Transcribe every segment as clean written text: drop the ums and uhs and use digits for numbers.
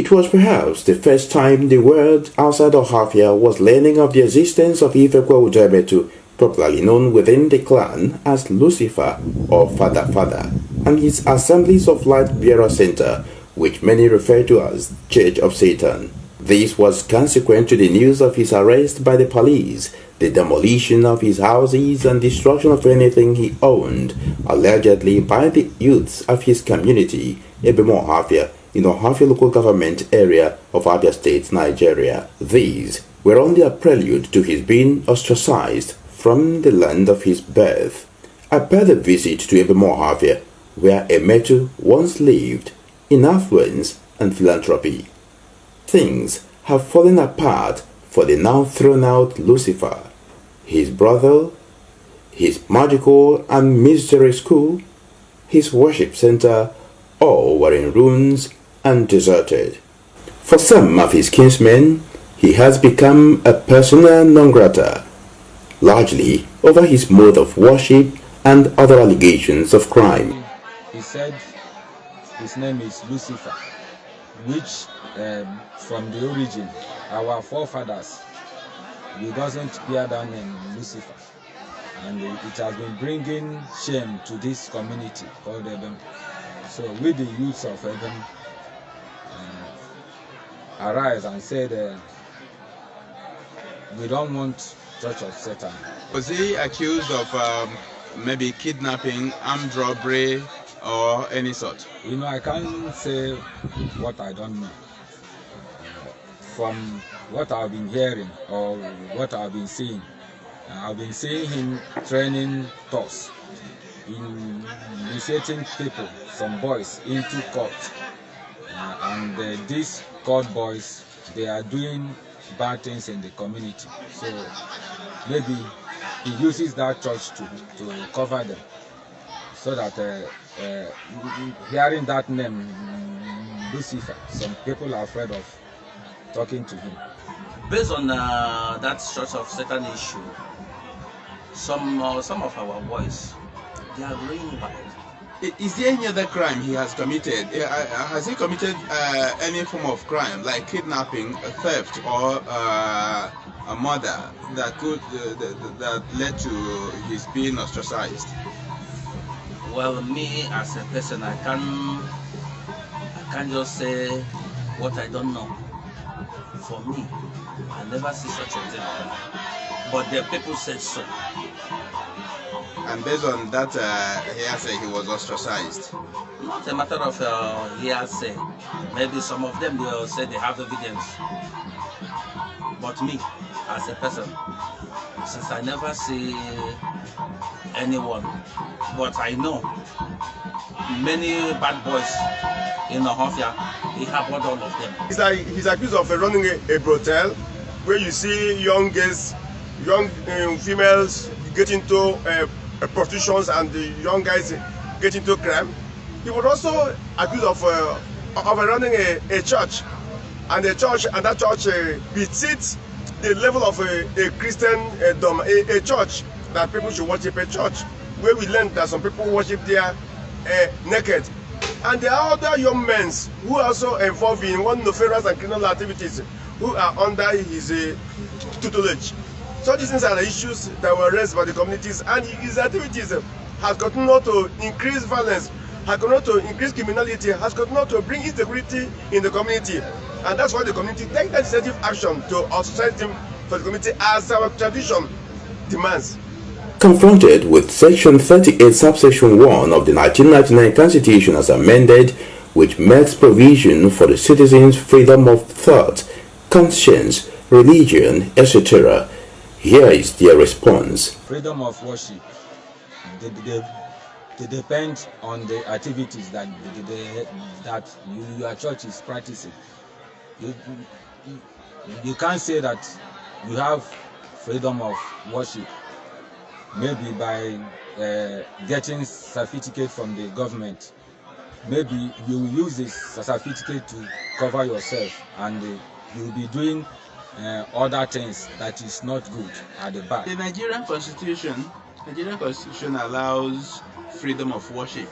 It was perhaps the first time the world outside Ohafia was learning of the existence of Ifekwe Udemetu, popularly known within the clan as Lucifer or Father Father, and his Assemblies of Light Bearer Center, which many refer to as Church of Satan. This was consequent to the news of his arrest by the police, the demolition of his houses and destruction of anything he owned, allegedly by the youths of his community, Ebemo Ohafia, in Ohafia local government area of Abia State, Nigeria. These were only a prelude to his being ostracized from the land of his birth. I paid a visit to Ebemo Ohafia, where Emetu once lived, in affluence and philanthropy. Things have fallen apart for the now thrown out Lucifer, his brother, his magical and mystery school, his worship center, all were in ruins and deserted. For some of his kinsmen, he has become a persona non grata, largely over his mode of worship and other allegations of crime. He said his name is Lucifer, which from the origin, our forefathers, we doesn't bear that name Lucifer, and it has been bringing shame to this community called Edom. So we, the youths of Edom, arise and said we don't want Church of Satan. Was he accused of maybe kidnapping, armed robbery, or any sort? You know, I can't say what I don't know. From what I've been hearing or what I've been seeing him training thugs, initiating people, some boys, into court. And these court boys, they are doing bad things in the community. So maybe he uses that church to cover them, so that hearing that name, Lucifer, some people are afraid of talking to him. Based on that Church of Satan issue, some of our boys, they are growing wild. Is there any other crime he has committed? Has he committed any form of crime, like kidnapping, theft, or a murder that could that led to his being ostracized? Well, me as a person, I can't just say what I don't know. For me, I never see such a thing. But the people said so. And based on that hearsay, he was ostracized? Not a matter of hearsay. Maybe some of them will say they have evidence. But me, as a person, since I never see anyone, but I know many bad boys in Ohafia, he have all of them. It's like he's accused of running a brothel where you see young girls, young females get into prostitutions and the young guys get into crime. He was also accused of running a church, and that church exceeds the level of a Christian dom, a church that people should worship, a church where we learned that some people worship there naked. And there are other young men who are also involved in one nefarious and criminal activities who are under his tutelage. So these things are the issues that were raised by the communities, and his activities has continued to increase violence, has continued to increase criminality, has continued to bring insecurity in the community. And that's why the community takes that decisive action to ostracize him for the community as our tradition demands. Confronted with Section 38, Subsection 1 of the 1999 Constitution as amended, which makes provision for the citizens' freedom of thought, conscience, religion, etc., here is their response. Freedom of worship, they depend on the activities that your church is practicing. You can't say that you have freedom of worship maybe by getting certificate from the government. Maybe you use this certificate to cover yourself, and you'll be doing other things that is not good at the back. The Nigerian Constitution allows freedom of worship.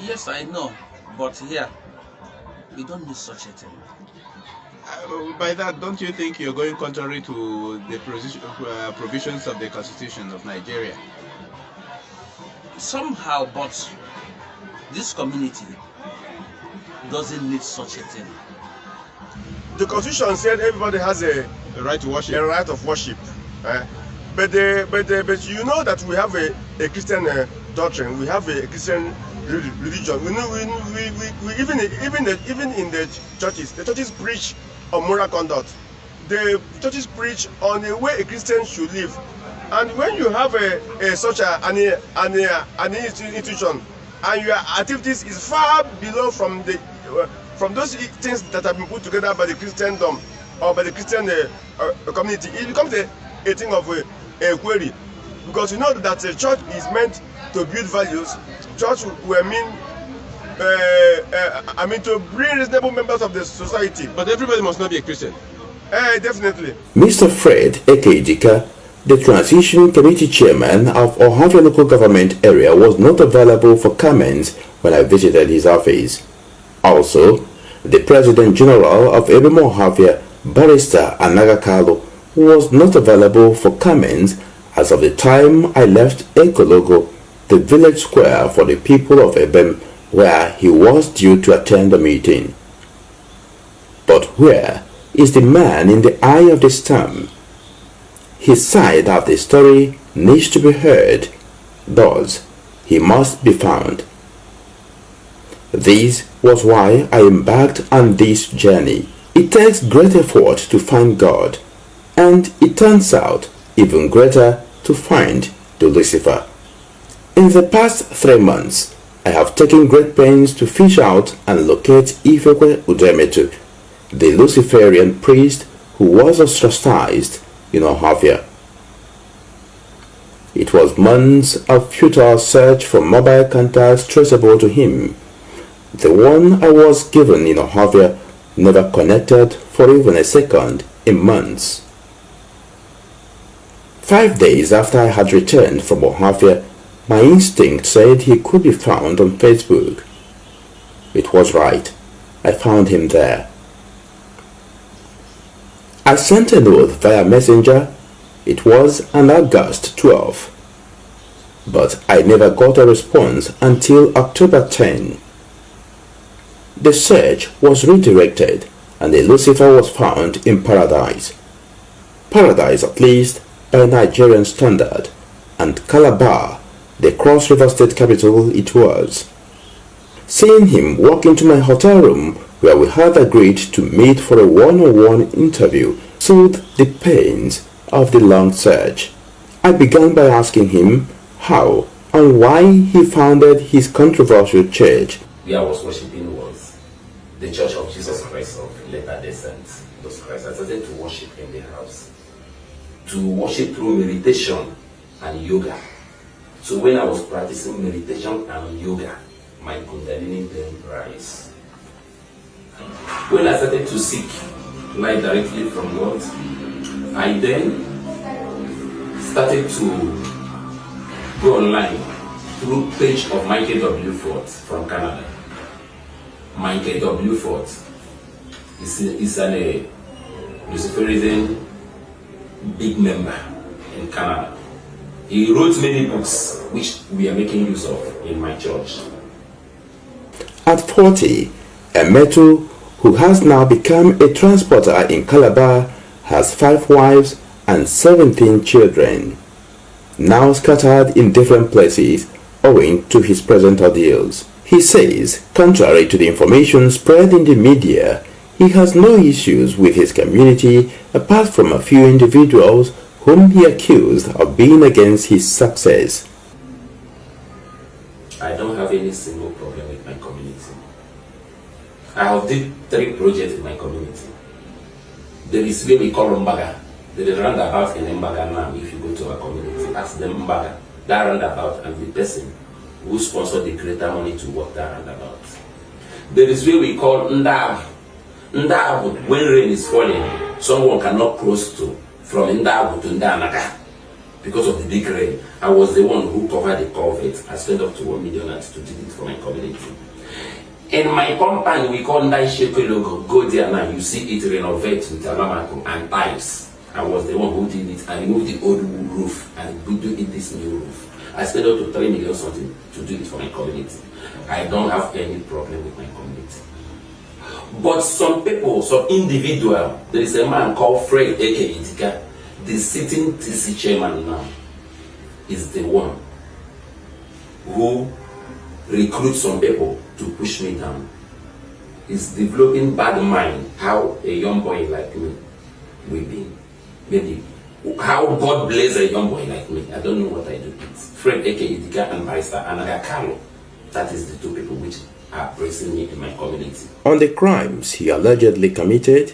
Yes, I know, but here We don't need such a thing. By that, don't you think you're going contrary to the provisions of the Constitution of Nigeria? Somehow, but this community doesn't need such a thing. The Constitution said everybody has a right to worship. A right of worship. But you know that we have a Christian doctrine. We have a Christian religion. We even in the churches preach on moral conduct. The churches preach on the way a Christian should live. And when you have such an institution, and your activities is far below from those things that have been put together by the Christendom or by the Christian community, it becomes a thing of a query, because you know that the church is meant to build values. Church were to bring reasonable members of the society. But everybody must not be a Christian. Definitely. Mr. Fred Ekejika, the Transition Committee Chairman of Ohafia Local Government Area, was not available for comments when I visited his office. Also, the President General of Ebimo Ohafia, Barrister Anaga Kalu, was not available for comments as of the time I left Ekologo, the village square for the people of Ebem, where he was due to attend the meeting. But where is the man in the eye of the storm? His side of the story needs to be heard. Thus, he must be found. This was why I embarked on this journey. It takes great effort to find God, and it turns out even greater to find the Lucifer. In the past 3 months, I have taken great pains to fish out and locate Ifekwe Udemetu, the Luciferian priest who was ostracized in Ohafia. It was months of futile search for mobile contacts traceable to him. The one I was given in Ohafia never connected for even a second in months. 5 days after I had returned from Ohafia, my instinct said he could be found on Facebook. It was right. I found him there. I sent a note via messenger. It was on August 12. But I never got a response until October 10. The search was redirected and the Lucifer was found in Paradise. Paradise, at least by Nigerian standard, and Calabar, the Cross River State capital, it was. Seeing him walk into my hotel room where we had agreed to meet for a one-on-one interview soothed the pains of the long search. I began by asking him how and why he founded his controversial church. Where I was worshipping was the Church of Jesus Christ of Latter-day Saints. Jesus Christ. I started to worship in the house, to worship through meditation and yoga. So when I was practicing meditation and yoga, my Kundalini then rise. When I started to seek light directly from God, I then started to go online through page of Michael W. Fort from Canada. Michael W. Fort is a Luciferian big member in Canada. He wrote many books which we are making use of in my church. At 40, Emetu, who has now become a transporter in Calabar, has 5 wives and 17 children, now scattered in different places owing to his present ordeals. He says, contrary to the information spread in the media, he has no issues with his community apart from a few individuals whom he accused of being against his success. I don't have any single problem with my community. I have did 3 projects in my community. There is what we call Mbaga. There is roundabout in Mbaga now. If you go to our community, ask them Mbaga. That roundabout and the person who sponsored the creator money to work that roundabout. There is what we call Ndabu. Ndabu, when rain is falling, someone cannot cross to from Ndabu to Ndanaga because of the big rain. I was the one who covered the culvert. I spent up to 1 million to do it for my community. In my compound, we call Nice Shape logo. Go there now, you see it renovate with Alamaco and tiles. I was the one who did it. I removed the old roof and we do it this new roof. I spent up to 3 million something to do it for my community. I don't have any problem with my community. But some people, some individual, there is a man called Fred aka Itika, the sitting TC chairman now, is the one who recruits some people to push me down. He's developing bad mind how a young boy like me will be. Maybe how God bless a young boy like me. I don't know what I do. It's Fred aka Itika and Barrister Anaga Carlo. That is the two people which are pressing me in my community. On the crimes he allegedly committed,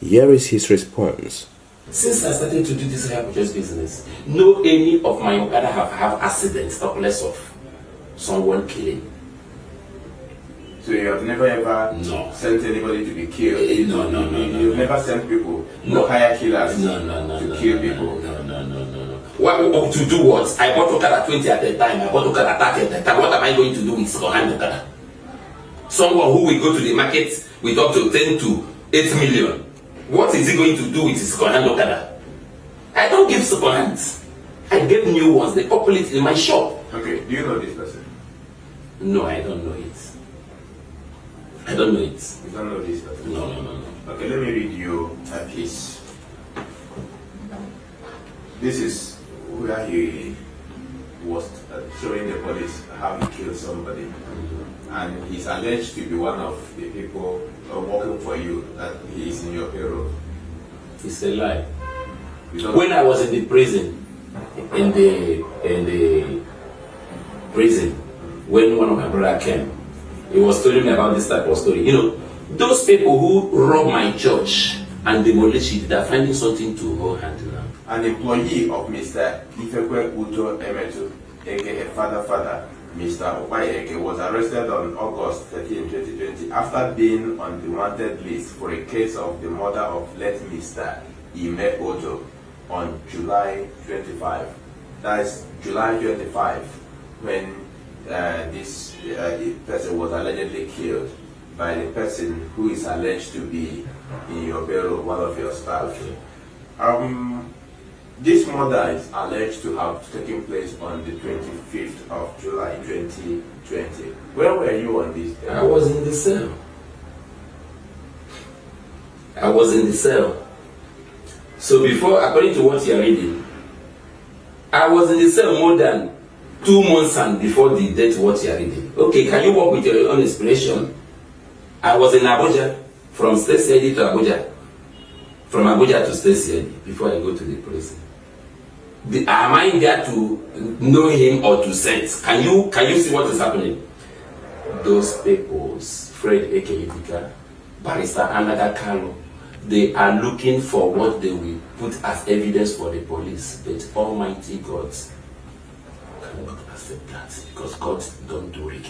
here is his response. Since I started to do this religious business, no any of my Okada have accidents or less of someone killing. So you have never ever sent anybody to be killed? No. You've never sent people, no hire killers to kill people? No. What to do what? I bought Okada 20 at a time, I bought Okada 30 at a time. What am I going to do with second-hand Okada? Someone who will go to the market with up to 10 to 8 million. What is he going to do with his second-hand Okada? I don't give second-hands. I get new ones. They populate in my shop. Okay, do you know this person? No, I don't know it. I don't know it. You don't know this person? No. Okay, let me read you a piece. This is where he was showing the police how he killed somebody. And he's alleged to be one of the people working for you, that he is in your payroll. It's a lie. When I was in the prison, in the prison, when one of my brother came, he was telling me about this type of story. You know, those people who rob my church and demolish it, they're finding something to hold hand now. An employee of Mr. Ifekwe Uto Emetu, aka Father, Mr. Obayeke, was arrested on August 13, 2020 after being on the wanted list for a case of the murder of late Mr. Ime Oto on July 25. That's July 25 when this person was allegedly killed by the person who is alleged to be in your payroll, one of your staff. This murder is alleged to have taken place on the 25th of July 2020. Where were you on this day? I was in the cell. So before, according to what you're reading, I was in the cell more than 2 months and before the date what you're reading. Okay, can you work with your own inspiration? I was in Abuja, from State CID to Abuja. From Abuja to State CID before I go to the prison. Am I there to know him or to sense? Can you see what is happening? Those peoples, Fred Eke, Barrister Anaga Carlo, they are looking for what they will put as evidence for the police. But Almighty God cannot accept that because God don't do it.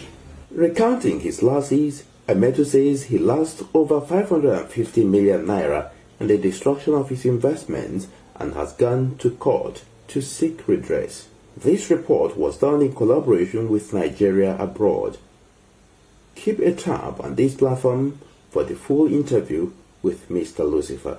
Recounting his losses, Emetu says he lost over 550 million naira in the destruction of his investments and has gone to court to seek redress. This report was done in collaboration with Nigeria Abroad. Keep a tab on this platform for the full interview with Mr. Lucifer.